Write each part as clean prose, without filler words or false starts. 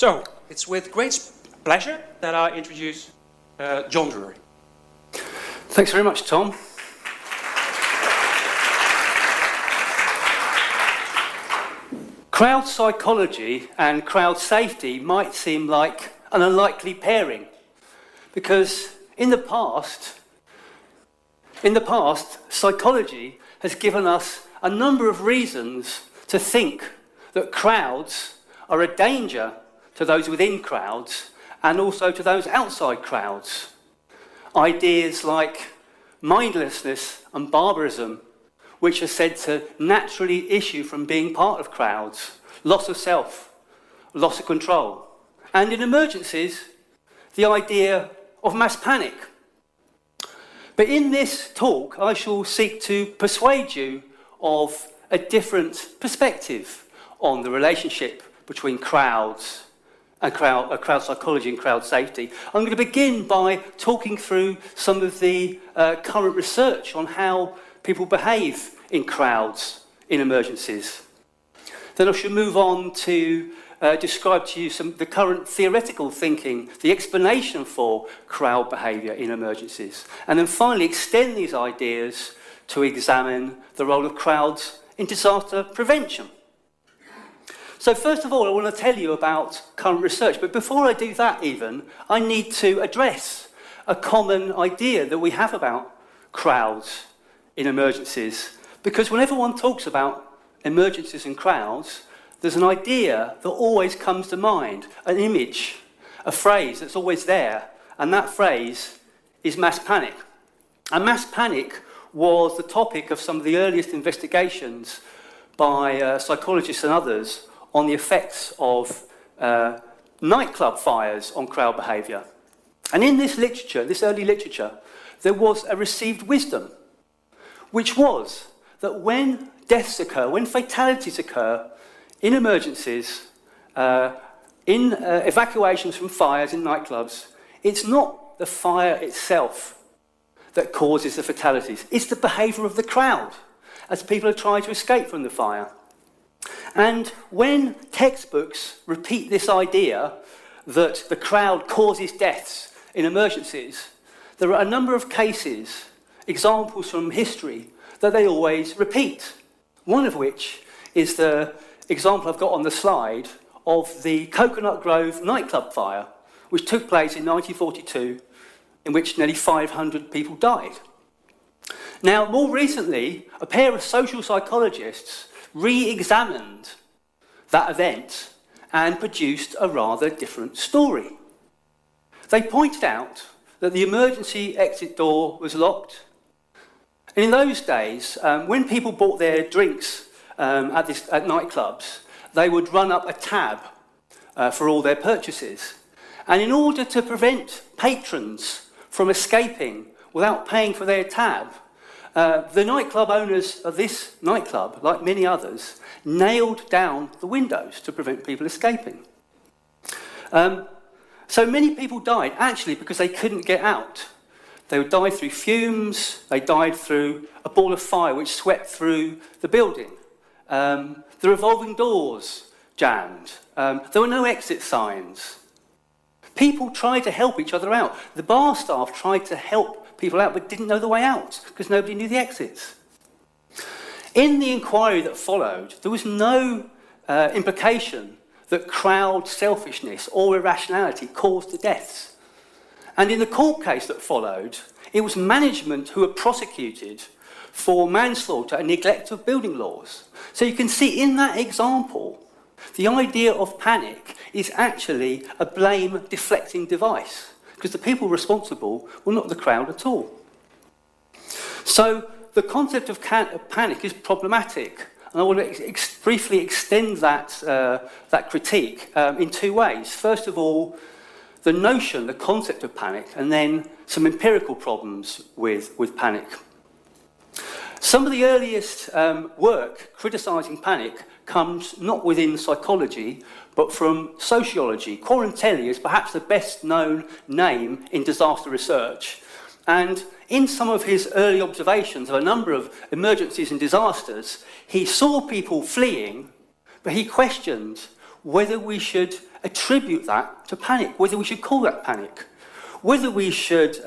So, it's with great pleasure that I introduce Joh Drury. Thanks very much, Tom. Crowd psychology and crowd safety might seem like an unlikely pairing, because in the past, psychology has given us a number of reasons to think that crowds are a danger to those within crowds and also to those outside crowds. Ideas like mindlessness and barbarism, which are said to naturally issue from being part of crowds, loss of self, loss of control. And in emergencies, the idea of mass panic. But in this talk, I shall seek to persuade you of a different perspective on the relationship between crowds and crowd psychology and crowd safety. I'm going to begin by talking through some of the current research on how people behave in crowds in emergencies. Then I shall move on to describe to you the current theoretical thinking, the explanation for crowd behaviour in emergencies. And then finally extend these ideas to examine the role of crowds in disaster prevention. So first of all, I want to tell you about current research. But before I do that even, I need to address a common idea that we have about crowds in emergencies. Because whenever one talks about emergencies and crowds, there's an idea that always comes to mind, an image, a phrase that's always there, and that phrase is mass panic. And mass panic was the topic of some of the earliest investigations by psychologists and others on the effects of nightclub fires on crowd behaviour. And in this literature, this early literature, there was a received wisdom, which was that when deaths occur, when fatalities occur in emergencies, in evacuations from fires in nightclubs, it's not the fire itself that causes the fatalities. It's the behaviour of the crowd as people are trying to escape from the fire. And when textbooks repeat this idea that the crowd causes deaths in emergencies, there are a number of cases, examples from history, that they always repeat. One of which is the example I've got on the slide of the Coconut Grove nightclub fire, which took place in 1942, in which nearly 500 people died. Now, more recently, a pair of social psychologists re-examined that event and produced a rather different story. They pointed out that the emergency exit door was locked. And in those days, when people bought their drinks at nightclubs, they would run up a tab for all their purchases. And in order to prevent patrons from escaping without paying for their tab, the nightclub owners of this nightclub, like many others, nailed down the windows to prevent people escaping. So many people died, actually, because they couldn't get out. They would die through fumes, they died through a ball of fire which swept through the building. The revolving doors jammed. There were no exit signs. People tried to help each other out. The bar staff tried to help people out but didn't know the way out because nobody knew the exits. In the inquiry that followed, there was no implication that crowd selfishness or irrationality caused the deaths. And in the court case that followed, it was management who were prosecuted for manslaughter and neglect of building laws. So you can see in that example, the idea of panic is actually a blame-deflecting device, because the people responsible were not the crowd at all. So the concept of panic is problematic, and I want to briefly extend that critique in two ways. First of all, the notion, the concept of panic, and then some empirical problems with panic. Some of the earliest work criticising panic comes not within psychology, but from sociology. Quarantelli is perhaps the best known name in disaster research. And in some of his early observations of a number of emergencies and disasters, he saw people fleeing, but he questioned whether we should attribute that to panic, whether we should call that panic, whether we should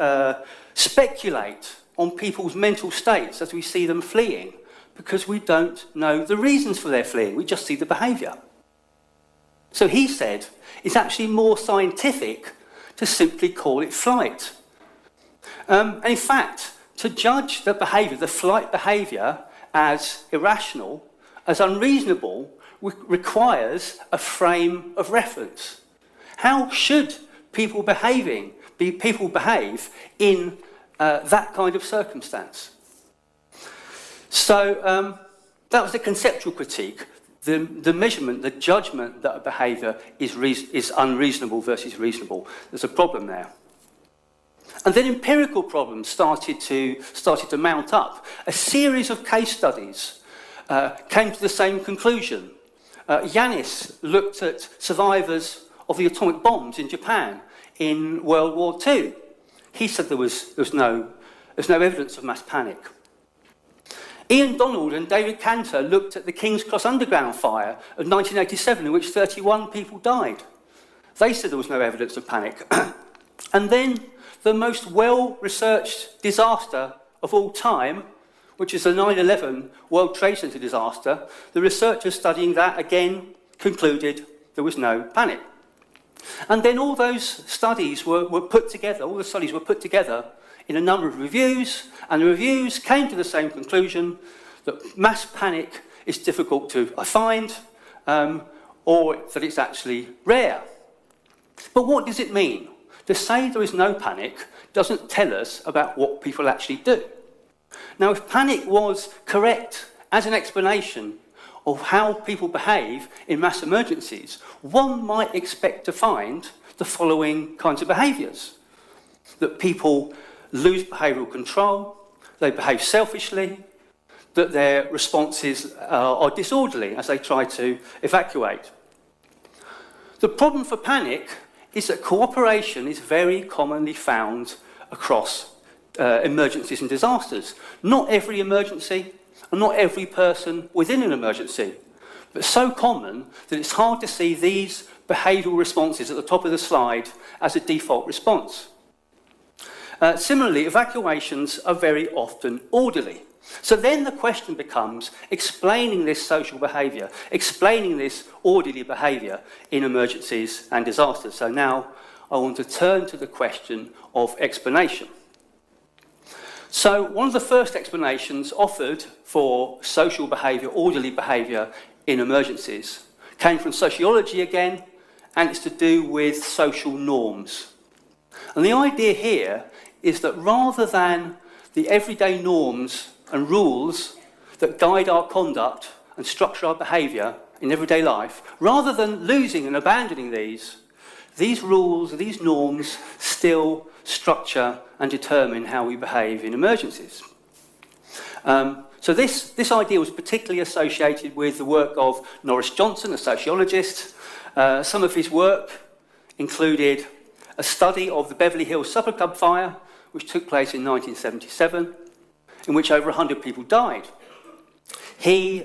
speculate on people's mental states as we see them fleeing, because we don't know the reasons for their fleeing, we just see the behaviour. So he said it's actually more scientific to simply call it flight. And in fact, to judge the behaviour, the flight behaviour, as irrational, as unreasonable, requires a frame of reference. How should people behave in that kind of circumstance? So that was the conceptual critique, the measurement, the judgment that a behaviour is unreasonable versus reasonable. There's a problem there. And then empirical problems started to mount up. A series of case studies came to the same conclusion. Yanis looked at survivors of the atomic bombs in Japan in World War II. He said there was no evidence of mass panic. Ian Donald and David Cantor looked at the King's Cross Underground fire of 1987, in which 31 people died. They said there was no evidence of panic. And then the most well-researched disaster of all time, which is the 9/11 World Trade Center disaster, the researchers studying that again concluded there was no panic. And then all those studies were put together, all the studies were put together in a number of reviews, and the reviews came to the same conclusion that mass panic is difficult to find, or that it's actually rare. But what does it mean? To say there is no panic doesn't tell us about what people actually do. Now, if panic was correct as an explanation of how people behave in mass emergencies, one might expect to find the following kinds of behaviours. That people lose behavioural control, they behave selfishly, that their responses are disorderly as they try to evacuate. The problem for panic is that cooperation is very commonly found across emergencies and disasters. Not every emergency and not every person within an emergency, but so common that it's hard to see these behavioural responses at the top of the slide as a default response. Similarly, evacuations are very often orderly. So then the question becomes explaining this social behaviour, explaining this orderly behaviour in emergencies and disasters. So now I want to turn to the question of explanation. So one of the first explanations offered for social behaviour, orderly behaviour in emergencies came from sociology again, and it's to do with social norms. And the idea here is that rather than the everyday norms and rules that guide our conduct and structure our behaviour in everyday life, rather than losing and abandoning these rules, these norms still structure and determine how we behave in emergencies. So this idea was particularly associated with the work of Norris Johnson, a sociologist. Some of his work included a study of the Beverly Hills Supper Club fire, which took place in 1977, in which over 100 people died. He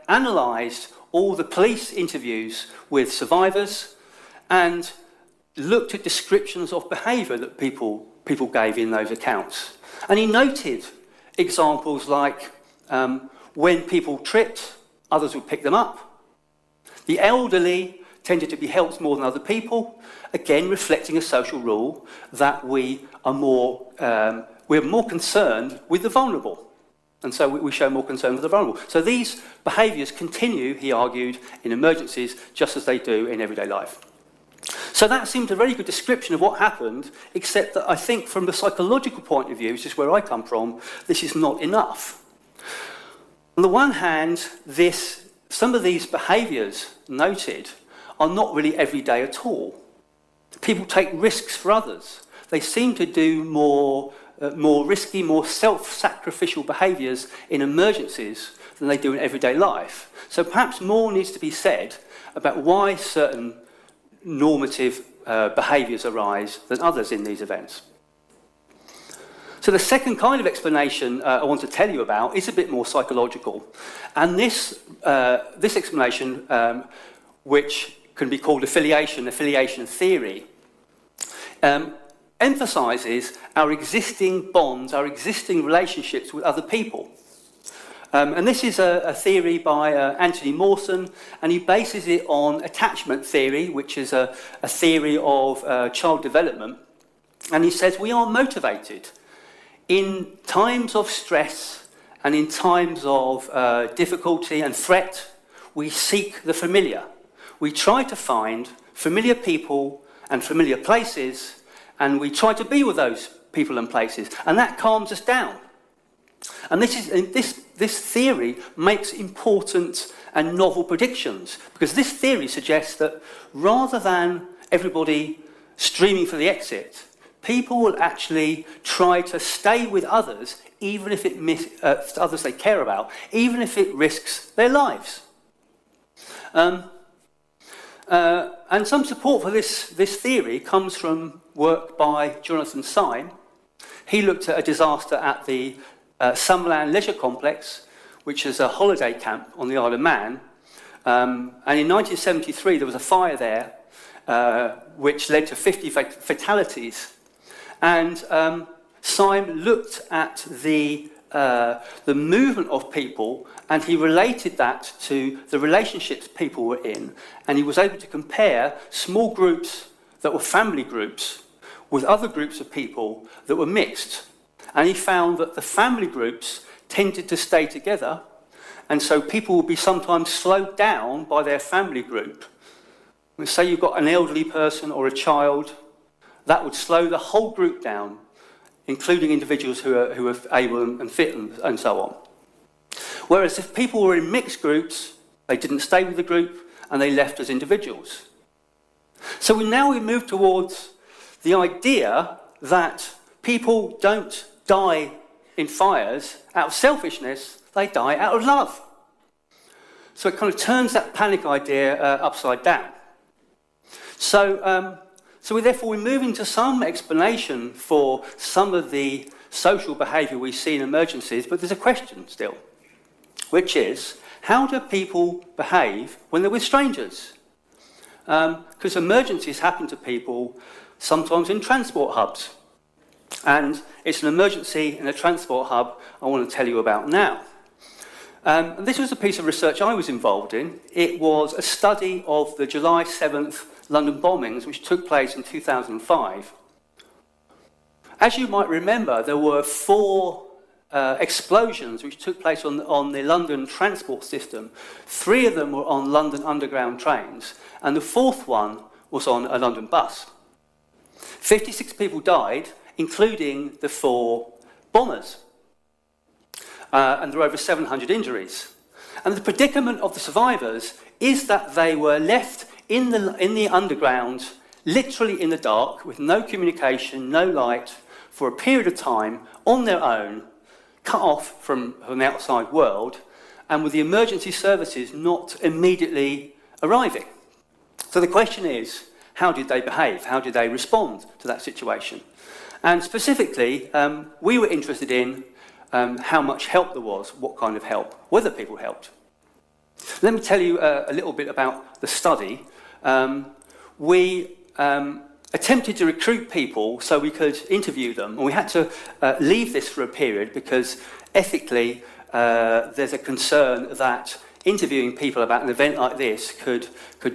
analysed all the police interviews with survivors and looked at descriptions of behaviour that people gave in those accounts. And he noted examples like when people tripped, others would pick them up. The elderly tended to be helped more than other people, again reflecting a social rule that we're more concerned with the vulnerable. And so we show more concern with the vulnerable. So these behaviours continue, he argued, in emergencies just as they do in everyday life. So that seemed a very good description of what happened, except that I think from the psychological point of view, which is where I come from, this is not enough. On the one hand, some of these behaviours noted are not really everyday at all. People take risks for others. They seem to do more risky, more self-sacrificial behaviours in emergencies than they do in everyday life. So perhaps more needs to be said about why certain normative behaviours arise than others in these events. So the second kind of explanation I want to tell you about is a bit more psychological. And this explanation, which can be called affiliation theory, emphasises our existing bonds, our existing relationships with other people. And this is a theory by Anthony Mawson, and he bases it on attachment theory, which is a theory of child development. And he says we are motivated in times of stress and in times of difficulty and threat. We seek the familiar. We try to find familiar people and familiar places, and we try to be with those people and places, and that calms us down. And this theory makes important and novel predictions, because this theory suggests that rather than everybody streaming for the exit, people will actually try to stay with others, even if it others they care about, even if it risks their lives. And some support for this theory comes from work by Jonathan Syme. He looked at a disaster at the Summerland Leisure Complex, which is a holiday camp on the Isle of Man. And in 1973, there was a fire there, which led to 50 fatalities. And Syme looked at the movement of people, and he related that to the relationships people were in, and he was able to compare small groups that were family groups with other groups of people that were mixed. And he found that the family groups tended to stay together, and so people would be sometimes slowed down by their family group. Say you've got an elderly person or a child, that would slow the whole group down, including individuals who are able and fit and so on. Whereas if people were in mixed groups, they didn't stay with the group and they left as individuals. So we move towards the idea that people don't die in fires out of selfishness, they die out of love. So it kind of turns that panic idea upside down. So we move into some explanation for some of the social behaviour we see in emergencies, but there's a question still, which is, how do people behave when they're with strangers? Because emergencies happen to people sometimes in transport hubs. And it's an emergency in a transport hub I want to tell you about now. This was a piece of research I was involved in. It was a study of the July 7th London bombings, which took place in 2005. As you might remember, there were 4 explosions which took place on the London transport system. 3 of them were on London Underground trains, and the 4th one was on a London bus. 56 people died, including the 4 bombers. And there were over 700 injuries. And the predicament of the survivors is that they were left in the underground, literally in the dark, with no communication, no light, for a period of time, on their own, cut off from the outside world, and with the emergency services not immediately arriving. So the question is, how did they behave? How did they respond to that situation? And specifically, we were interested in how much help there was, what kind of help, whether people helped. Let me tell you a little bit about the study. We attempted to recruit people so we could interview them, and we had to leave this for a period because ethically there's a concern that interviewing people about an event like this could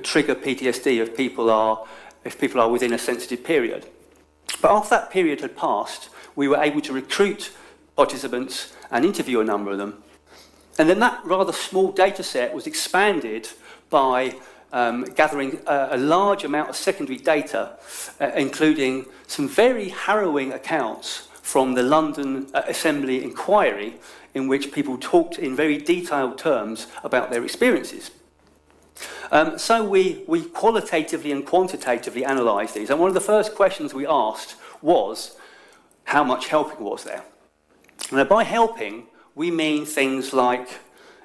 trigger PTSD if people are within a sensitive period. But after that period had passed, we were able to recruit participants and interview a number of them. And then that rather small data set was expanded by gathering a large amount of secondary data, including some very harrowing accounts from the London Assembly inquiry, in which people talked in very detailed terms about their experiences. So we qualitatively and quantitatively analysed these, and one of the first questions we asked was, how much helping was there? Now, by helping, we mean things like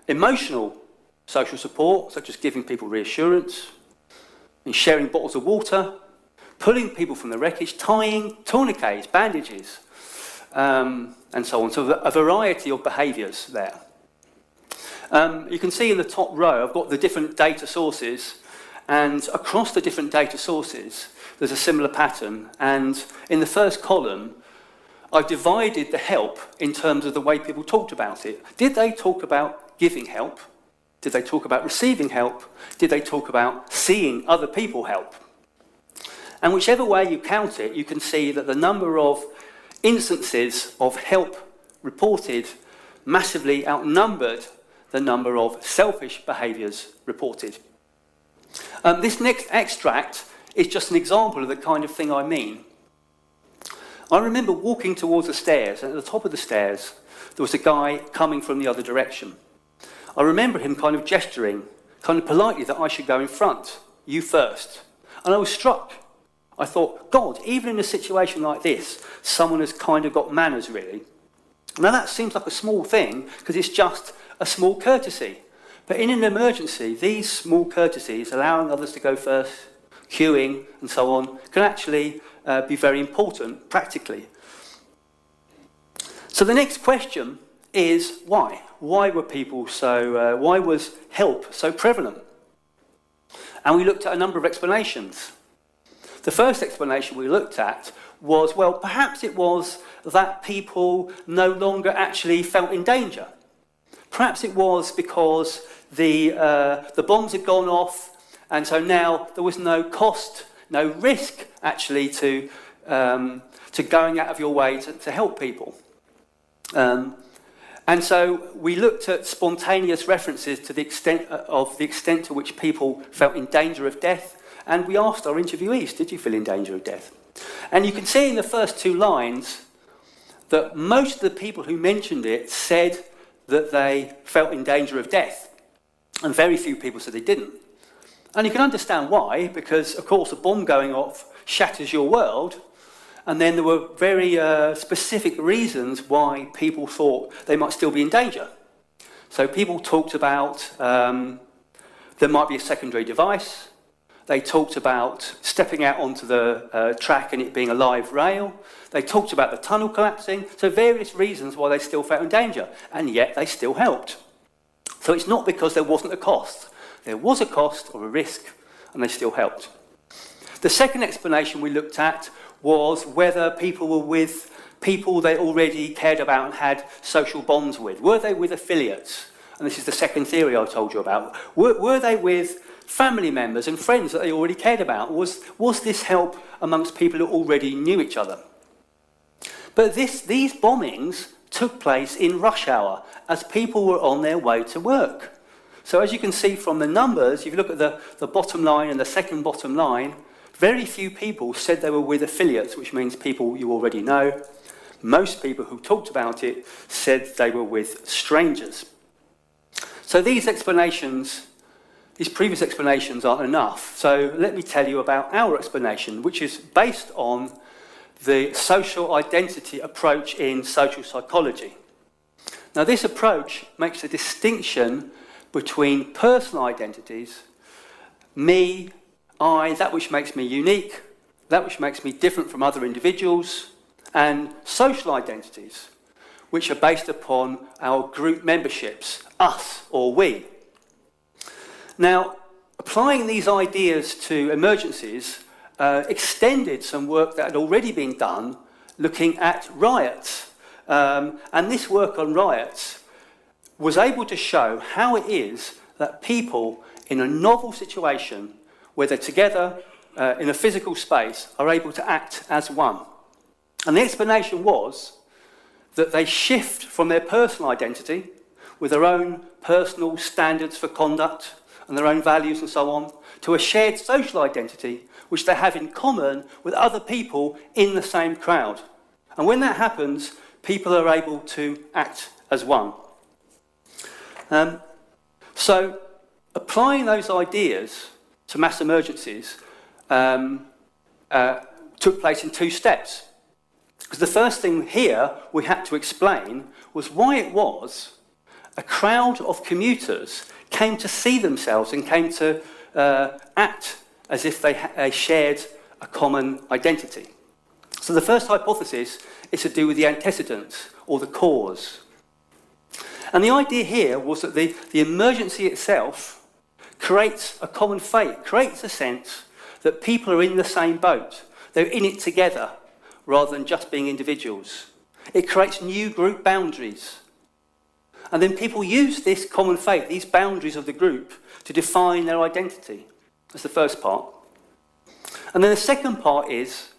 emotional social support, such as giving people reassurance, and sharing bottles of water, pulling people from the wreckage, tying tourniquets, bandages, and so on. So a variety of behaviours there. You can see in the top row, I've got the different data sources, And across the different data sources, there's a similar pattern. And in the first column, I've divided the help in terms of the way people talked about it. Did they talk about giving help? Did they talk about receiving help? Did they talk about seeing other people help? And whichever way you count it, you can see that the number of instances of help reported massively outnumbered the number of selfish behaviours reported. This next extract is just an example of the kind of thing I mean. I remember walking towards the stairs, and at the top of the stairs, there was a guy coming from the other direction. I remember him kind of gesturing, kind of politely, that I should go in front, you first. And I was struck. I thought, God, even in a situation like this, someone has kind of got manners, really. Now that seems like a small thing, because it's just a small courtesy. But in an emergency, these small courtesies, allowing others to go first, queuing and so on, can actually be very important practically. So the next question is why? Why were people so, why was help so prevalent? And we looked at a number of explanations. The first explanation we looked at was, well, perhaps it was that people no longer actually felt in danger. Perhaps it was because the bombs had gone off, and so now there was no cost, no risk actually to going out of your way to help people. And so we looked at spontaneous references to the extent to which people felt in danger of death, and we asked our interviewees, did you feel in danger of death? And you can see in the first two lines that most of the people who mentioned it said that they felt in danger of death, and very few people said they didn't. And you can understand why, because of course a bomb going off shatters your world, and then there were very specific reasons why people thought they might still be in danger. So people talked about there might be a secondary device. They talked about stepping out onto the track and it being a live rail. They talked about the tunnel collapsing. So various reasons why they still felt in danger, and yet they still helped. So it's not because there wasn't a cost. There was a cost or a risk, and they still helped. The second explanation we looked at was whether people were with people they already cared about and had social bonds with. Were they with affiliates? And this is the second theory I told you about. Were they with family members and friends that they already cared about? Was this help amongst people who already knew each other? But these bombings took place in rush hour as people were on their way to work. So as you can see from the numbers, if you look at the bottom line and the second bottom line, very few people said they were with affiliates, which means people you already know. Most people who talked about it said they were with strangers. So these previous explanations aren't enough. So let me tell you about our explanation, which is based on the social identity approach in social psychology. Now this approach makes a distinction between personal identities, me, I, that which makes me unique, that which makes me different from other individuals, and social identities, which are based upon our group memberships, us or we. Now, applying these ideas to emergencies extended some work that had already been done looking at riots. And this work on riots was able to show how it is that people in a novel situation where they're together in a physical space are able to act as one. And the explanation was that they shift from their personal identity with their own personal standards for conduct and their own values and so on, to a shared social identity which they have in common with other people in the same crowd. And when that happens, people are able to act as one. So applying those ideas to mass emergencies took place in two steps. Because the first thing here we had to explain was why it was a crowd of commuters came to see themselves and came to act as if they shared a common identity. So the first hypothesis is to do with the antecedents or the cause. And the idea here was that the emergency itself creates a common fate, creates a sense that people are in the same boat. They're in it together, rather than just being individuals. It creates new group boundaries. And then people use this common fate, these boundaries of the group, to define their identity. That's the first part. And then the second part is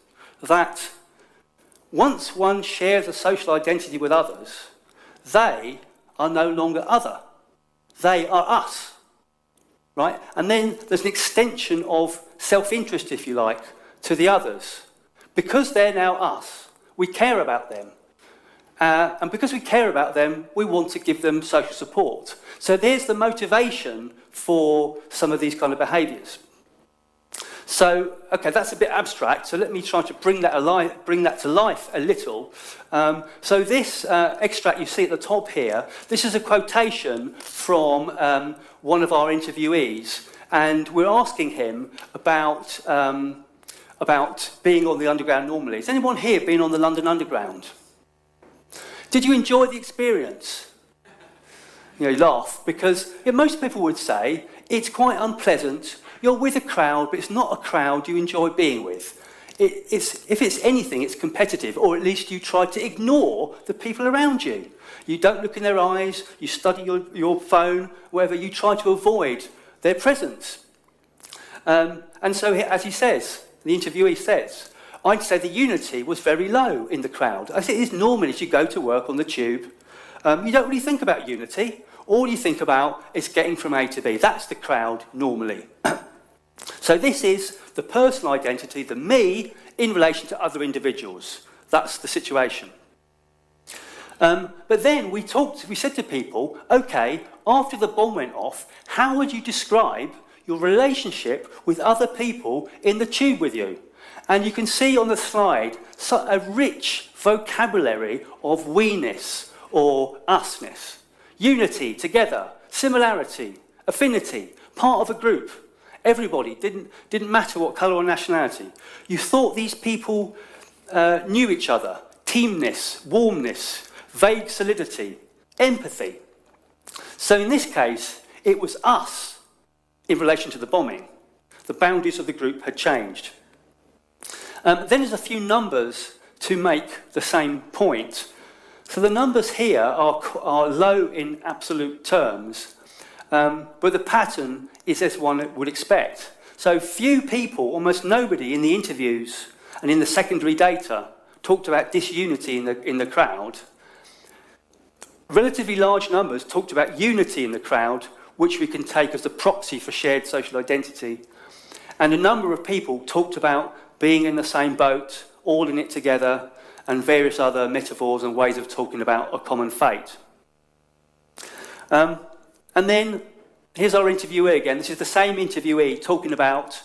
that once one shares a social identity with others, they are no longer other. They are us. Right? And then there's an extension of self-interest, if you like, to the others. Because they're now us, we care about them. And because we care about them, we want to give them social support. So there's the motivation for some of these kind of behaviours. So, okay, that's a bit abstract, so let me try to bring that to life a little. So this extract you see at the top here, this is a quotation from one of our interviewees, and we're asking him about being on the Underground normally. Has anyone here been on the London Underground? Did you enjoy the experience? You laugh, because most people would say it's quite unpleasant. You're with a crowd, but it's not a crowd you enjoy being with. If it's anything, it's competitive, or at least you try to ignore the people around you. You don't look in their eyes, you study your phone, wherever you try to avoid their presence. And so, as he says, the interviewee says, I'd say the unity was very low in the crowd. I say it is normally as you go to work on the tube. You don't really think about unity. All you think about is getting from A to B. That's the crowd normally. So this is the personal identity, the me, in relation to other individuals. That's the situation. But then we said to people, okay, after the bomb went off, how would you describe your relationship with other people in the tube with you? And you can see on the slide a rich vocabulary of we-ness or us-ness. Unity, together, similarity, affinity, part of a group. Everybody, didn't matter what colour or nationality. You thought these people knew each other. Teamness, warmness, vague solidity, empathy. So in this case, it was us in relation to the bombing. The boundaries of the group had changed. Then there's a few numbers to make the same point. So the numbers here are low in absolute terms, but the pattern is as one would expect. So few people, almost nobody in the interviews and in the secondary data talked about disunity in the crowd. Relatively large numbers talked about unity in the crowd, which we can take as the proxy for shared social identity. And a number of people talked about being in the same boat, all in it together, and various other metaphors and ways of talking about a common fate. And then, here's our interviewee again. This is the same interviewee talking about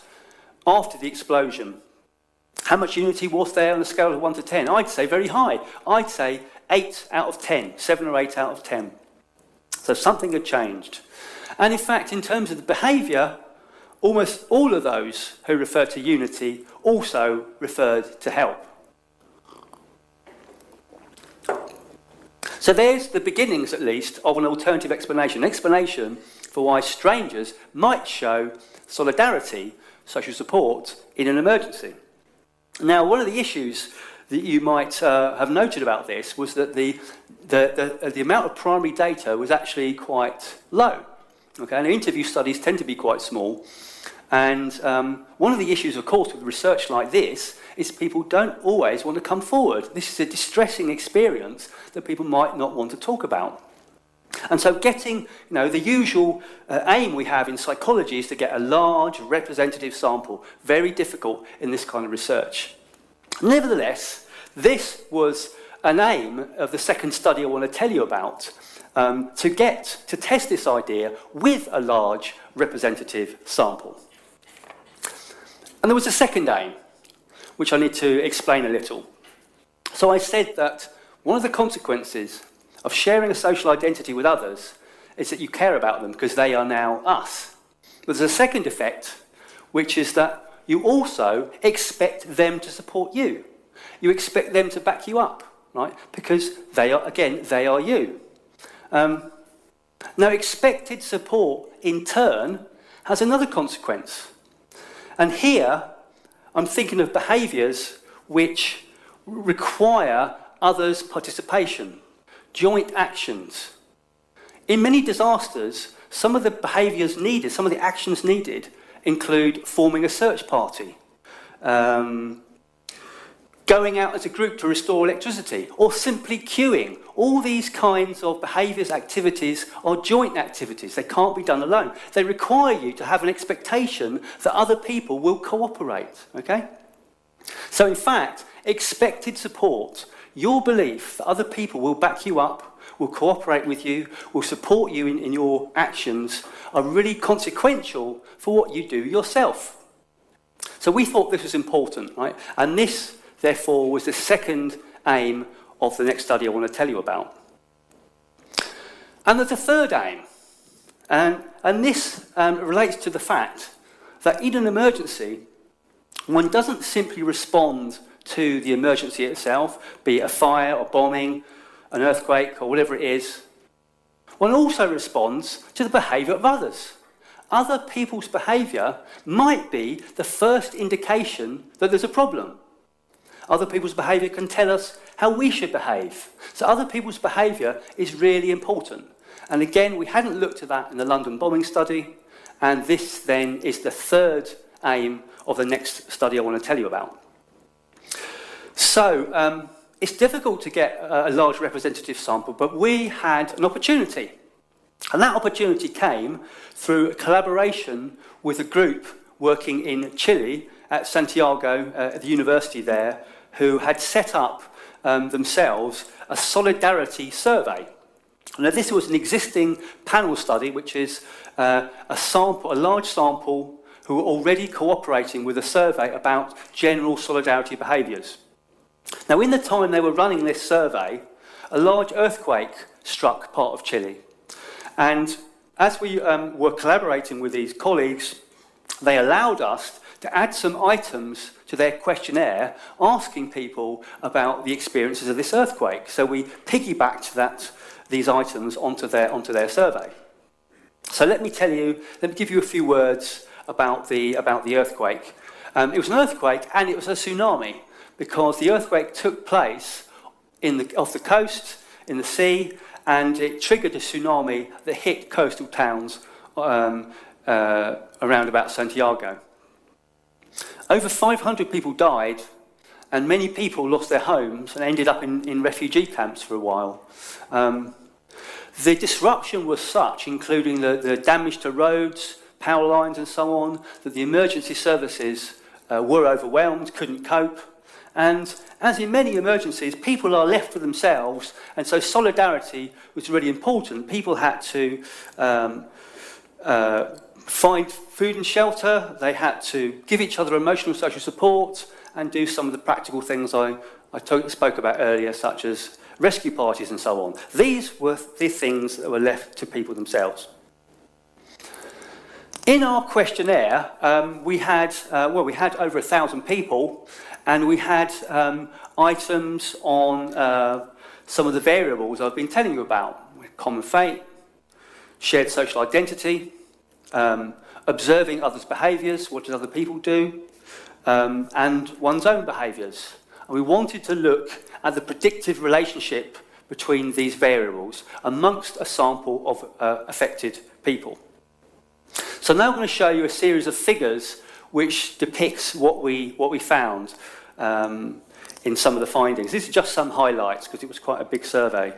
after the explosion. How much unity was there on a scale of 1 to 10? I'd say very high. I'd say 8 out of 10, 7 or 8 out of 10. So something had changed. And in fact, in terms of the behaviour, almost all of those who referred to unity also referred to help. So there's the beginnings, at least, of an alternative explanation. An explanation for why strangers might show solidarity, social support, in an emergency. Now, one of the issues that you might have noted about this was that the amount of primary data was actually quite low. Okay, and interview studies tend to be quite small. And one of the issues, of course, with research like this is people don't always want to come forward. This is a distressing experience that people might not want to talk about. And so getting, the usual aim we have in psychology is to get a large representative sample. Very difficult in this kind of research. Nevertheless, this was an aim of the second study I want to tell you about, to test this idea with a large representative sample. And there was a second aim, which I need to explain a little. So I said that one of the consequences of sharing a social identity with others is that you care about them because they are now us. But there's a second effect, which is that you also expect them to support you. You expect them to back you up, right? Because they are you. Now, expected support, in turn, has another consequence. And here, I'm thinking of behaviours which require others' participation, joint actions. In many disasters, some of the behaviours needed, some of the actions needed, include forming a search party, going out as a group to restore electricity, or simply queuing. All these kinds of behaviours, activities are joint activities. They can't be done alone. They require you to have an expectation that other people will cooperate, okay? So in fact, expected support, your belief that other people will back you up, will cooperate with you, will support you in your actions, are really consequential for what you do yourself. So we thought this was important, right? And this, therefore, was the second aim of the next study I want to tell you about. And there's a third aim, and this relates to the fact that in an emergency, one doesn't simply respond to the emergency itself, be it a fire or bombing, an earthquake or whatever it is. One also responds to the behaviour of others. Other people's behaviour might be the first indication that there's a problem. Other people's behaviour can tell us how we should behave. So other people's behaviour is really important. And again, we hadn't looked at that in the London bombing study, and this then is the third aim of the next study I want to tell you about. So, it's difficult to get a large representative sample, but we had an opportunity. And that opportunity came through a collaboration with a group working in Chile at Santiago, at the university there, who had set up themselves a solidarity survey. Now, this was an existing panel study, which is a large sample who were already cooperating with a survey about general solidarity behaviours. Now, in the time they were running this survey, a large earthquake struck part of Chile. And as we were collaborating with these colleagues, they allowed us to add some items to their questionnaire asking people about the experiences of this earthquake. So we piggybacked these items onto their survey. So let me give you a few words about the earthquake. It was an earthquake and it was a tsunami, because the earthquake took place off the coast, in the sea, and it triggered a tsunami that hit coastal towns around about Santiago. Over 500 people died, and many people lost their homes and ended up in refugee camps for a while. The disruption was such, including the damage to roads, power lines and so on, that the emergency services were overwhelmed, couldn't cope. And as in many emergencies, people are left for themselves, and so solidarity was really important. People had to find food and shelter, they had to give each other emotional social support, and do some of the practical things I spoke about earlier, such as rescue parties and so on. These were the things that were left to people themselves. In our questionnaire, we had over 1,000 people, and we had items on some of the variables I've been telling you about: common fate, shared social identity, observing others' behaviours, what did other people do, and one's own behaviours. And we wanted to look at the predictive relationship between these variables amongst a sample of affected people. So now I'm going to show you a series of figures which depicts what we found in some of the findings. These are just some highlights because it was quite a big survey.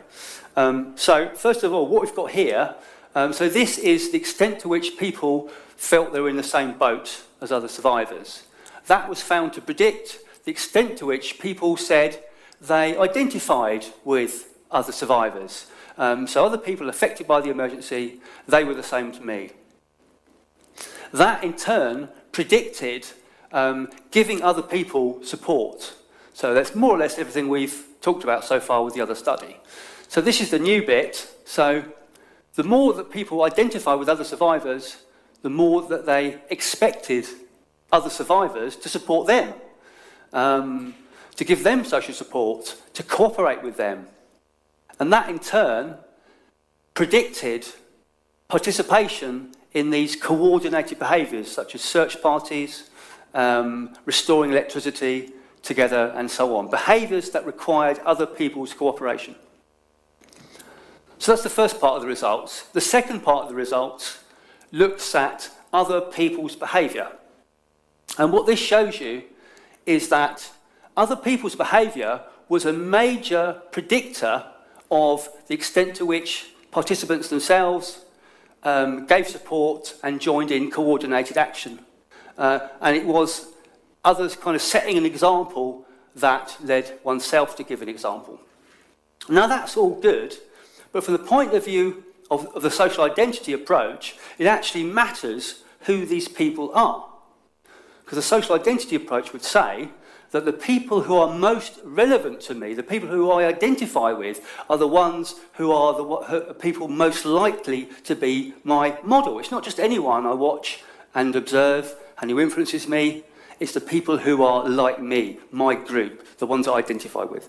So first of all, what we've got here, so this is the extent to which people felt they were in the same boat as other survivors. That was found to predict the extent to which people said they identified with other survivors. So other people affected by the emergency, they were the same to me. That, in turn, predicted giving other people support. So that's more or less everything we've talked about so far with the other study. So this is the new bit. So the more that people identify with other survivors, the more that they expected other survivors to support them, to give them social support, to cooperate with them. And that, in turn, predicted participation in these coordinated behaviours, such as search parties, restoring electricity together, and so on. Behaviours that required other people's cooperation. So that's the first part of the results. The second part of the results looks at other people's behaviour. And what this shows you is that other people's behaviour was a major predictor of the extent to which participants themselves gave support and joined in coordinated action. And it was others kind of setting an example that led oneself to give an example. Now that's all good, but from the point of view of the social identity approach, it actually matters who these people are. Because the social identity approach would say that the people who are most relevant to me, the people who I identify with, are the ones who are the people most likely to be my model. It's not just anyone I watch and observe and who influences me. It's the people who are like me, my group, the ones I identify with.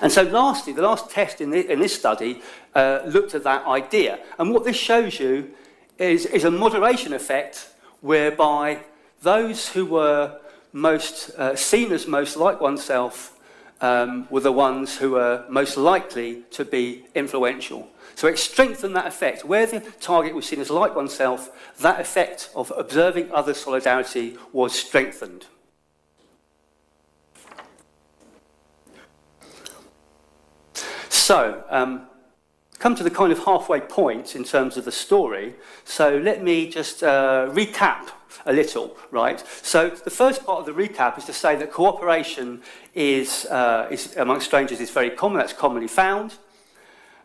And so lastly, the last test in this study looked at that idea. And what this shows you is a moderation effect whereby those who were most seen as most like oneself were the ones who were most likely to be influential. So it strengthened that effect. Where the target was seen as like oneself, that effect of observing other solidarity was strengthened. So, come to the kind of halfway point in terms of the story. So let me just recap a little, right? So the first part of the recap is to say that cooperation is amongst strangers is very common. That's commonly found.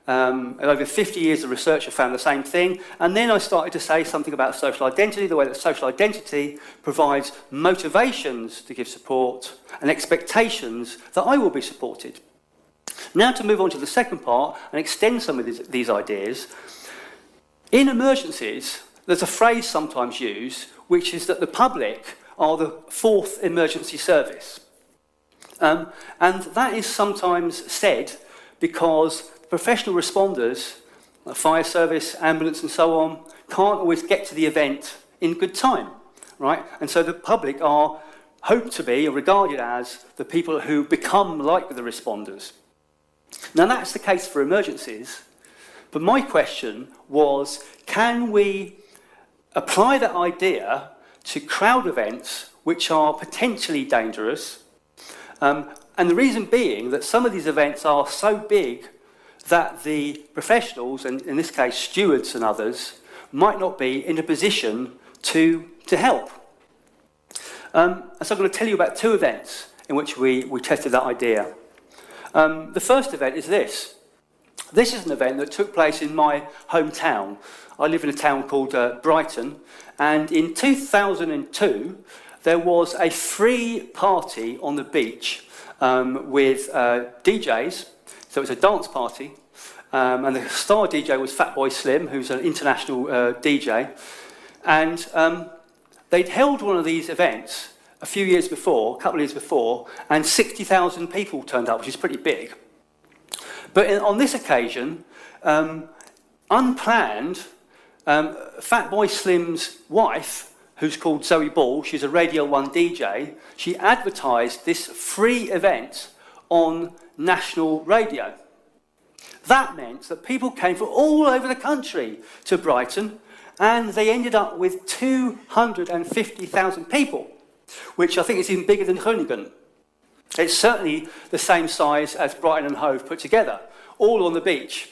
Over 50 years of research have found the same thing. And then I started to say something about social identity, the way that social identity provides motivations to give support and expectations that I will be supported. Now to move on to the second part and extend some of these ideas. In emergencies, there's a phrase sometimes used, which is that the public are the fourth emergency service. And that is sometimes said because professional responders, like fire service, ambulance and so on, can't always get to the event in good time, right? And so the public are hoped to be or regarded as the people who become like the responders. Now that's the case for emergencies, but my question was, can we apply that idea to crowd events which are potentially dangerous? And the reason being that some of these events are so big that the professionals, and in this case stewards and others, might not be in a position to help. And so I'm going to tell you about two events in which we tested that idea. The first event is this. This is an event that took place in my hometown. I live in a town called Brighton, and in 2002 there was a free party on the beach with DJs, so it was a dance party, and the star DJ was Fatboy Slim, who's an international DJ, and they'd held one of these events a few years before, a couple of years before, and 60,000 people turned up, which is pretty big. But on this occasion, unplanned, Fatboy Slim's wife, who's called Zoe Ball, she's a Radio 1 DJ, she advertised this free event on national radio. That meant that people came from all over the country to Brighton, and they ended up with 250,000 people, which I think is even bigger than Groningen. It's certainly the same size as Brighton and Hove put together, all on the beach.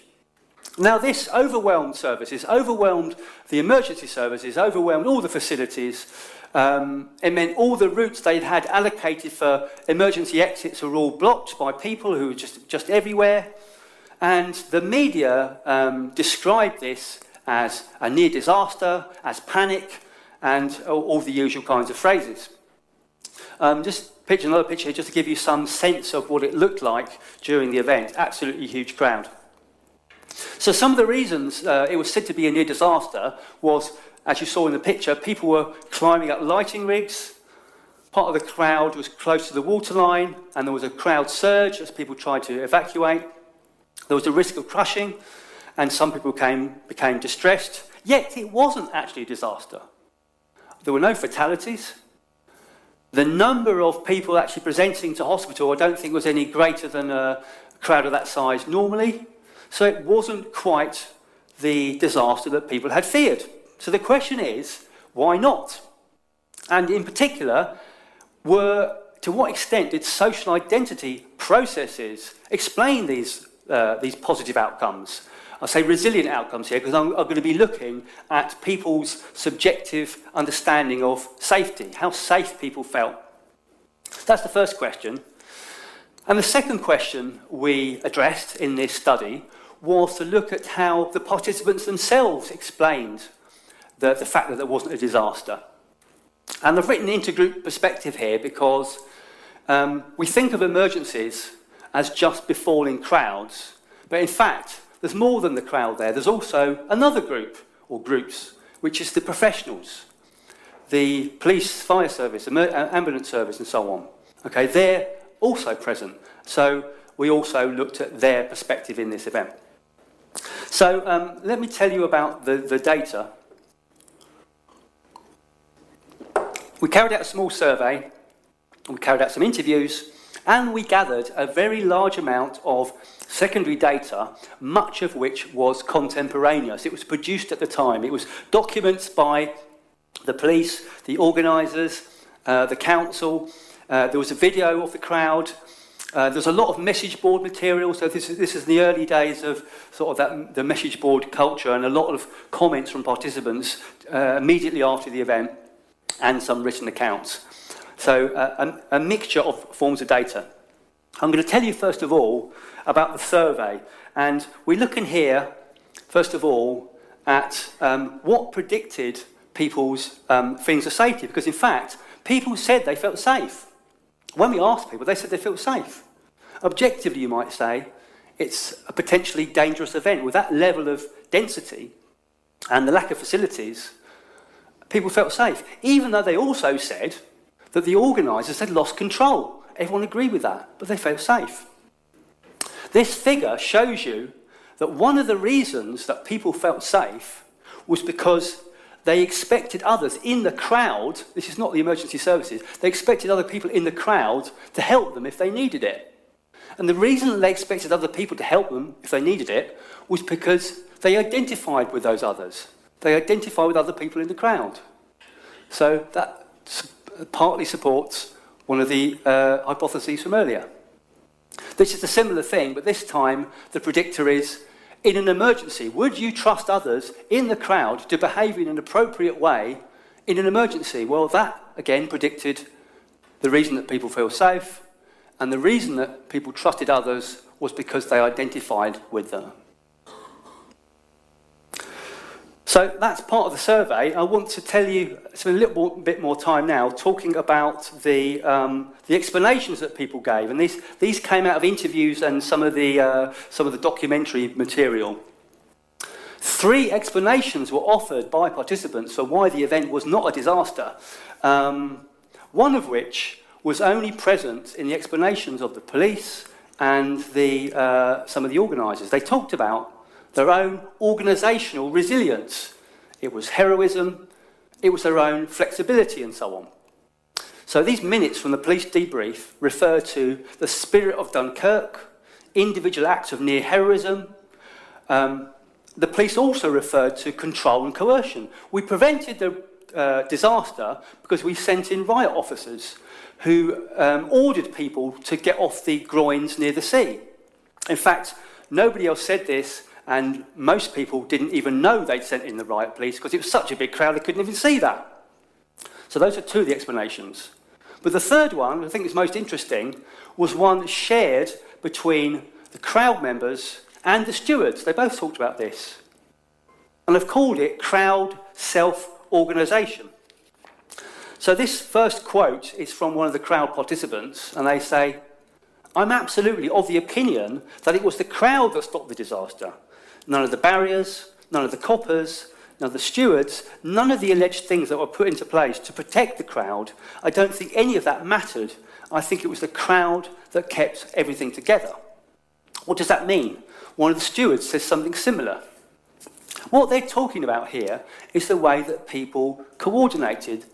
Now this overwhelmed services, overwhelmed the emergency services, overwhelmed all the facilities. It meant all the routes they'd had allocated for emergency exits were all blocked by people who were just everywhere. And the media described this as a near disaster, as panic, and all the usual kinds of phrases. Just picture another picture here just to give you some sense of what it looked like during the event. Absolutely huge crowd. So some of the reasons it was said to be a near disaster was, as you saw in the picture, people were climbing up lighting rigs. Part of the crowd was close to the waterline, and there was a crowd surge as people tried to evacuate. There was a risk of crushing, and some people became distressed. Yet it wasn't actually a disaster. There were no fatalities. The number of people actually presenting to hospital I don't think was any greater than a crowd of that size normally. So it wasn't quite the disaster that people had feared. So the question is, why not? And in particular, to what extent did social identity processes explain these positive outcomes? I say resilient outcomes here because I'm going to be looking at people's subjective understanding of safety, how safe people felt. That's the first question. And the second question we addressed in this study was to look at how the participants themselves explained the fact that there wasn't a disaster. And I've written intergroup perspective here because we think of emergencies as just befalling crowds, but in fact, there's more than the crowd there. There's also another group, or groups, which is the professionals, the police, fire service, ambulance service, and so on. Okay, they're also present. So we also looked at their perspective in this event. So let me tell you about the data. We carried out a small survey, we carried out some interviews, and we gathered a very large amount of secondary data, much of which was contemporaneous. It was produced at the time. It was documents by the police, the organisers, the council. There was a video of the crowd. There's a lot of message board material. So this is the early days of sort of the message board culture, and a lot of comments from participants immediately after the event, and some written accounts. So a mixture of forms of data. I'm going to tell you first of all about the survey, and we're looking here first of all at what predicted people's feelings of safety, because in fact people said they felt safe. When we asked people, they said they felt safe. Objectively, you might say, it's a potentially dangerous event. With that level of density and the lack of facilities, people felt safe, even though they also said that the organisers had lost control. Everyone agreed with that, but they felt safe. This figure shows you that one of the reasons that people felt safe was because they expected others in the crowd, this is not the emergency services, they expected other people in the crowd to help them if they needed it. And the reason that they expected other people to help them if they needed it was because they identified with those others. They identify with other people in the crowd. So that partly supports one of the hypotheses from earlier. This is a similar thing, but this time the predictor is, in an emergency, would you trust others in the crowd to behave in an appropriate way in an emergency? Well, that, again, predicted the reason that people feel safe, and the reason that people trusted others was because they identified with them. So that's part of the survey. I want to tell you, spend a little bit more time now talking about the explanations that people gave, and these came out of interviews and some of the documentary material. 3 explanations were offered by participants for why the event was not a disaster. One of which was only present in the explanations of the police and some of the organisers. They talked about their own organisational resilience. It was heroism, it was their own flexibility and so on. So these minutes from the police debrief refer to the spirit of Dunkirk, individual acts of near heroism. The police also referred to control and coercion. We prevented the disaster because we sent in riot officers who ordered people to get off the groins near the sea. In fact, nobody else said this, and most people didn't even know they'd sent in the riot police because it was such a big crowd they couldn't even see that. So those are 2 of the explanations. But the third one, I think is most interesting, was one shared between the crowd members and the stewards. They both talked about this. And they've called it crowd self-organisation. So this first quote is from one of the crowd participants, and they say, "I'm absolutely of the opinion that it was the crowd that stopped the disaster. None of the barriers, none of the coppers, none of the stewards, none of the alleged things that were put into place to protect the crowd. I don't think any of that mattered. I think it was the crowd that kept everything together." What does that mean? One of the stewards says something similar. What they're talking about here is the way that people coordinated.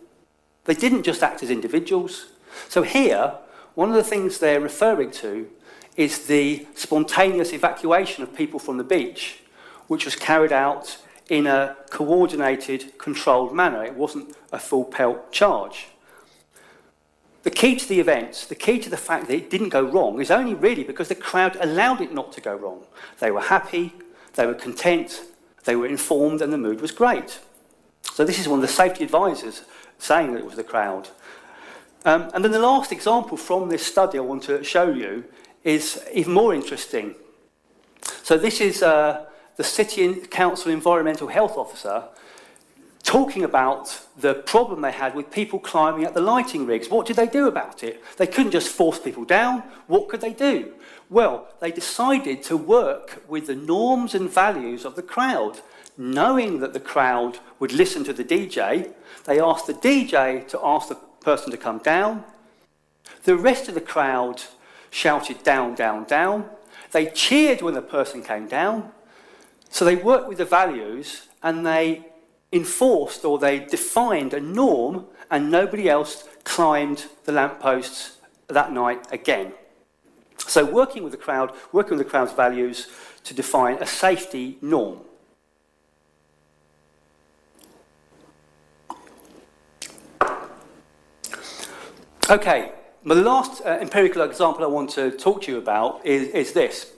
They didn't just act as individuals. So here, one of the things they're referring to is the spontaneous evacuation of people from the beach, which was carried out in a coordinated, controlled manner. It wasn't a full pelt charge. The key to the events, the key to the fact that it didn't go wrong, is only really because the crowd allowed it not to go wrong. They were happy, they were content, they were informed, and the mood was great. So this is one of the safety advisors saying that it was the crowd. And then the last example from this study I want to show you is even more interesting. So this is the City Council Environmental Health Officer talking about the problem they had with people climbing up the lighting rigs. What did they do about it? They couldn't just force people down. What could they do? Well, they decided to work with the norms and values of the crowd. Knowing that the crowd would listen to the DJ, they asked the DJ to ask the person to come down. The rest of the crowd shouted down, down, down. They cheered when the person came down. So they worked with the values and they enforced or they defined a norm, and nobody else climbed the lampposts that night again. So working with the crowd, working with the crowd's values to define a safety norm. Okay, the last empirical example I want to talk to you about is this.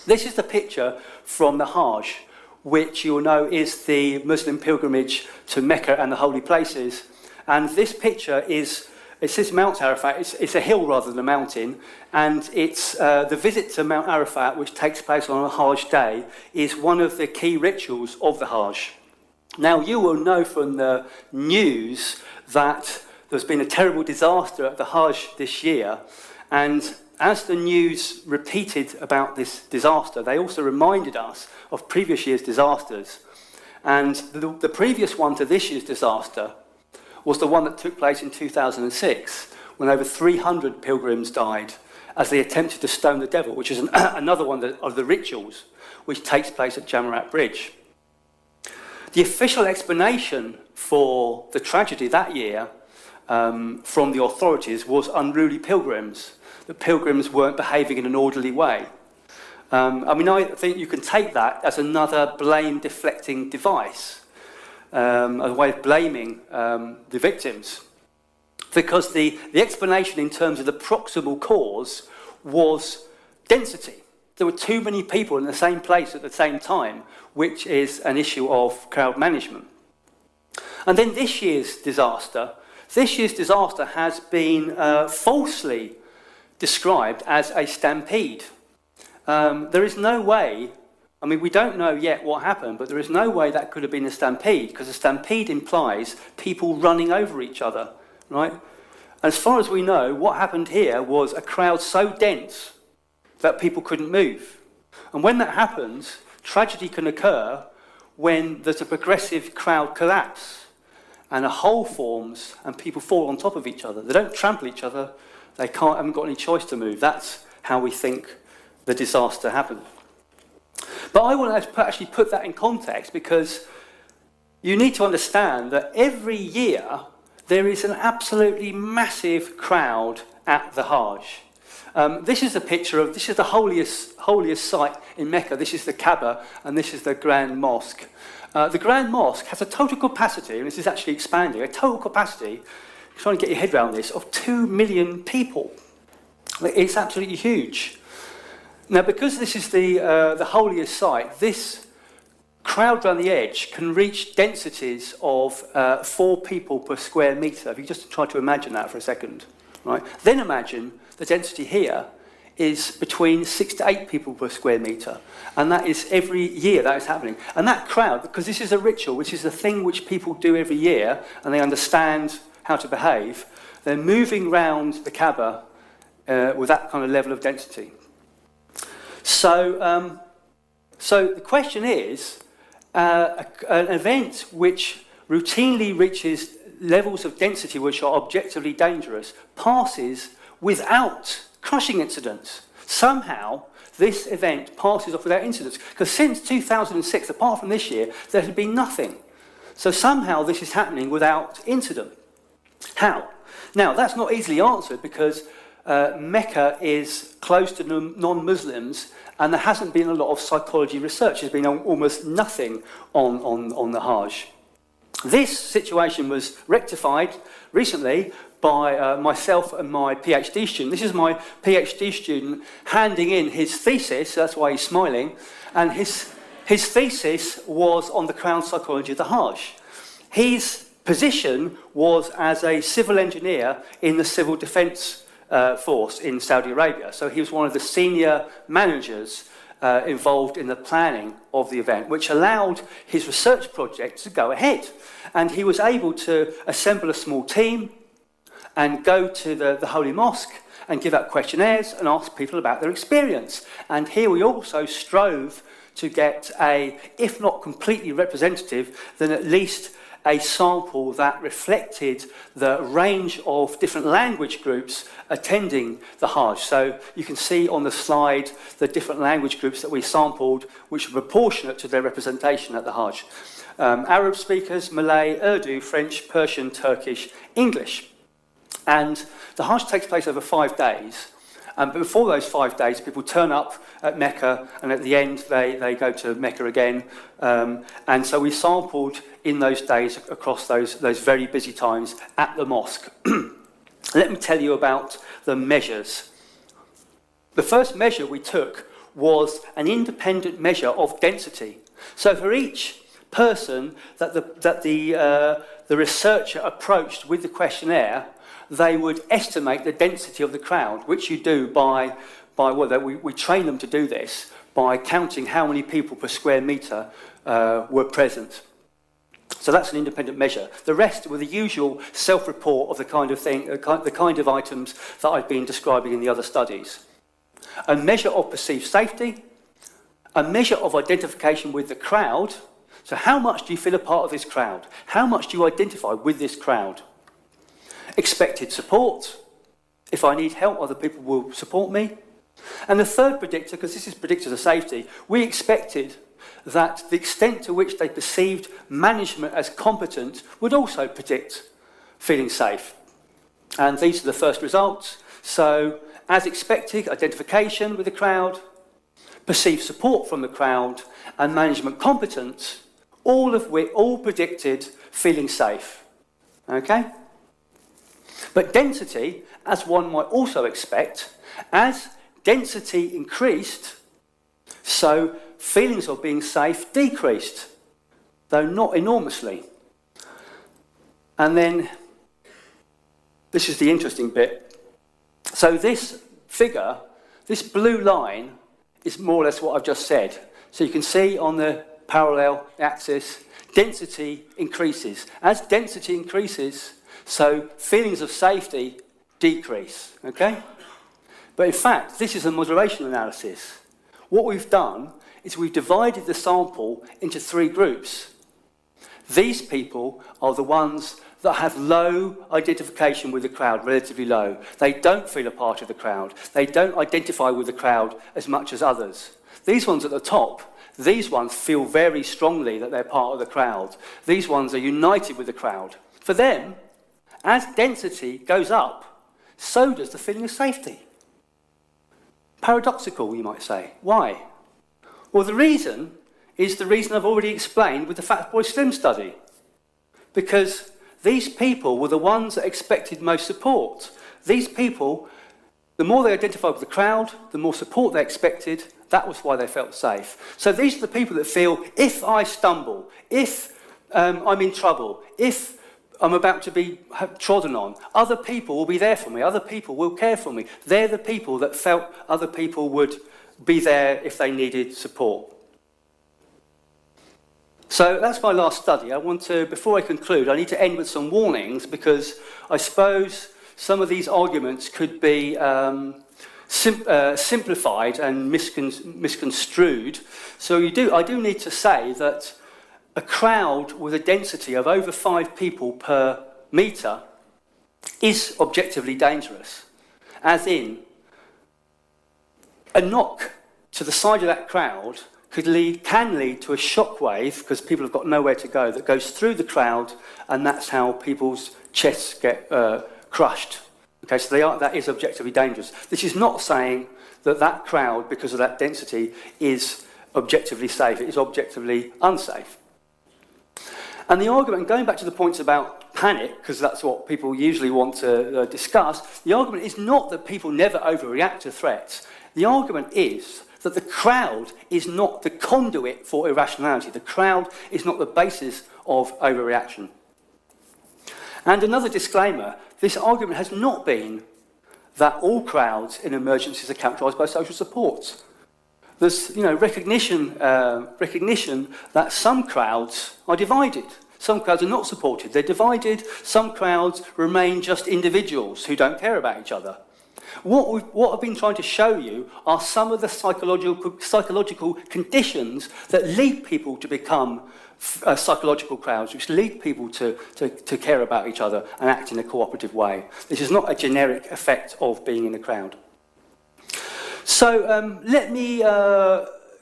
This is the picture from the Hajj, which you'll know is the Muslim pilgrimage to Mecca and the holy places. And this picture is, it says Mount Arafat, it's a hill rather than a mountain, and it's the visit to Mount Arafat, which takes place on a Hajj day, is one of the key rituals of the Hajj. Now, you will know from the news that there's been a terrible disaster at the Hajj this year, and as the news repeated about this disaster, they also reminded us of previous year's disasters. And the previous one to this year's disaster was the one that took place in 2006, when over 300 pilgrims died as they attempted to stone the devil, which is another one of the rituals which takes place at Jamarat Bridge. The official explanation for the tragedy that year from the authorities was unruly pilgrims. The pilgrims weren't behaving in an orderly way. I think you can take that as another blame-deflecting device, a way of blaming the victims. Because the explanation in terms of the proximal cause was density. There were too many people in the same place at the same time, which is an issue of crowd management. And then this year's disaster has been falsely described as a stampede. There is no way, we don't know yet what happened, but there is no way that could have been a stampede, because a stampede implies people running over each other, right? As far as we know, what happened here was a crowd so dense that people couldn't move. And when that happens, tragedy can occur when there's a progressive crowd collapse and a hole forms and people fall on top of each other. They don't trample each other. They haven't got any choice to move. That's how we think the disaster happened. But I want to actually put that in context, because you need to understand that every year there is an absolutely massive crowd at the Hajj. This is the holiest site in Mecca. This is the Kaaba, and this is the Grand Mosque. The Grand Mosque has a total capacity, and this is actually expanding, a total capacity, trying to get your head around this, of 2 million people. It's absolutely huge. Now, because this is the holiest site, this crowd around the edge can reach densities of 4 people per square metre. If you just try to imagine that for a second, right? Then imagine the density here is between 6 to 8 people per square metre. And that is every year that is happening. And that crowd, because this is a ritual, which is a thing which people do every year, and they understand how to behave, they're moving round the Kaaba with that kind of level of density. So the question is, an event which routinely reaches levels of density which are objectively dangerous passes without crushing incidents. Somehow, this event passes off without incidents. Because since 2006, apart from this year, there had been nothing. So somehow this is happening without incident. How? Now, that's not easily answered because Mecca is close to non-Muslims and there hasn't been a lot of psychology research. There's been almost nothing on the Hajj. This situation was rectified recently by myself and my PhD student. This is my PhD student handing in his thesis, that's why he's smiling, and his thesis was on the crowd psychology of the Hajj. His position was as a civil engineer in the civil defence force in Saudi Arabia. So he was one of the senior managers involved in the planning of the event, which allowed his research project to go ahead. And he was able to assemble a small team and go to the Holy Mosque and give out questionnaires and ask people about their experience. And here we also strove to get a, if not completely representative, then at least a sample that reflected the range of different language groups attending the Hajj. So you can see on the slide the different language groups that we sampled, which are proportionate to their representation at the Hajj. Arab speakers, Malay, Urdu, French, Persian, Turkish, English. And the Hajj takes place over 5 days. But before those 5 days, people turn up at Mecca, and at the end, they go to Mecca again. And so we sampled in those days across those very busy times at the mosque. Let me tell you about the measures. The first measure we took was an independent measure of density. So for each person that the researcher approached with the questionnaire, they would estimate the density of the crowd, which you do by we train them to do this by counting how many people per square metre were present. So that's an independent measure. The rest were the usual self-report of the kind of items that I've been describing in the other studies. A measure of perceived safety, a measure of identification with the crowd. So how much do you feel a part of this crowd? How much do you identify with this crowd? Expected support. If I need help, other people will support me. And the third predictor, because this is predictors of safety, we expected that the extent to which they perceived management as competent would also predict feeling safe. And these are the first results. So, as expected, identification with the crowd, perceived support from the crowd, and management competence, all predicted feeling safe. Okay? But density, as one might also expect, as density increased, so feelings of being safe decreased, though not enormously. And then, this is the interesting bit. So this figure, this blue line, is more or less what I've just said. So you can see on the parallel axis, density increases. As density increases, so feelings of safety decrease, okay? But in fact, this is a moderation analysis. What we've done is we've divided the sample into 3 groups. These people are the ones that have low identification with the crowd, relatively low. They don't feel a part of the crowd. They don't identify with the crowd as much as others. These ones at the top, these ones feel very strongly that they're part of the crowd. These ones are united with the crowd. For them, as density goes up, so does the feeling of safety. Paradoxical, you might say. Why? Well, the reason is the reason I've already explained with the Fat Boy Slim study. Because these people were the ones that expected most support. These people, the more they identified with the crowd, the more support they expected. That was why they felt safe. So these are the people that feel, if I stumble, if I'm in trouble, if I'm about to be trodden on, other people will be there for me, other people will care for me. They're the people that felt other people would be there if they needed support. So that's my last study. I want to, before I conclude, I need to end with some warnings because I suppose some of these arguments could be simplified and misconstrued. So I do need to say that a crowd with a density of over 5 people per metre is objectively dangerous. As in, a knock to the side of that crowd can lead to a shockwave, because people have got nowhere to go, that goes through the crowd, and that's how people's chests get crushed. Okay, so that is objectively dangerous. This is not saying that that crowd, because of that density, is objectively safe. It is objectively unsafe. And the argument, going back to the points about panic, because that's what people usually want to discuss, the argument is not that people never overreact to threats. The argument is that the crowd is not the conduit for irrationality. The crowd is not the basis of overreaction. And another disclaimer, this argument has not been that all crowds in emergencies are characterised by social support. There's recognition that some crowds are divided. Some crowds are not supported. They're divided. Some crowds remain just individuals who don't care about each other. What I've been trying to show you are some of the psychological conditions that lead people to become psychological crowds, which lead people to care about each other and act in a cooperative way. This is not a generic effect of being in a crowd. So let me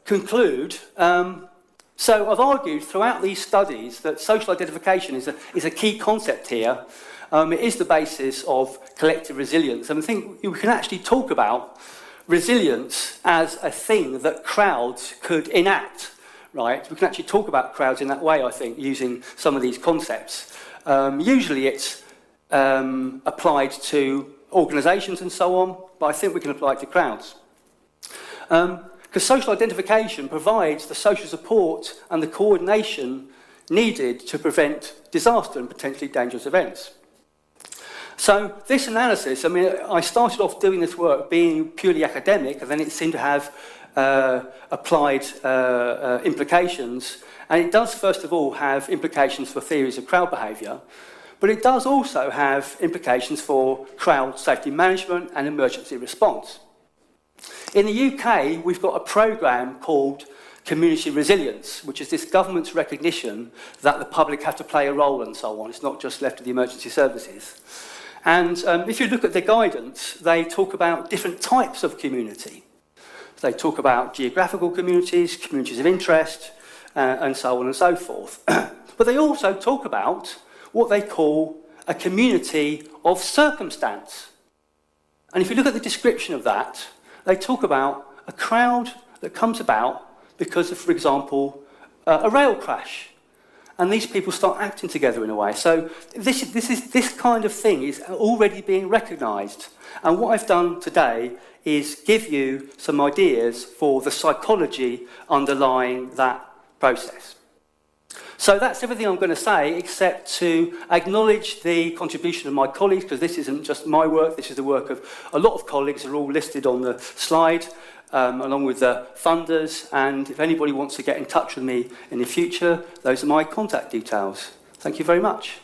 conclude. So I've argued throughout these studies that social identification is a key concept here. It is the basis of collective resilience. And I think we can actually talk about resilience as a thing that crowds could enact, right? We can actually talk about crowds in that way, I think, using some of these concepts. Usually it's applied to organisations and so on, but I think we can apply it to crowds. Because social identification provides the social support and the coordination needed to prevent disaster and potentially dangerous events. So this analysis, I mean, I started off doing this work being purely academic, and then it seemed to have applied implications. And it does, first of all, have implications for theories of crowd behaviour, but it does also have implications for crowd safety management and emergency response. In the UK, we've got a programme called Community Resilience, which is this government's recognition that the public have to play a role and so on. It's not just left to the emergency services. And if you look at the guidance, they talk about different types of community. They talk about geographical communities, communities of interest, and so on and so forth. But they also talk about what they call a community of circumstance. And if you look at the description of that, they talk about a crowd that comes about because of, for example, a rail crash. And these people start acting together in a way. So this kind of thing is already being recognised. And what I've done today is give you some ideas for the psychology underlying that process. So that's everything I'm going to say, except to acknowledge the contribution of my colleagues, because this isn't just my work, this is the work of a lot of colleagues who are all listed on the slide, along with the funders. And if anybody wants to get in touch with me in the future, those are my contact details. Thank you very much.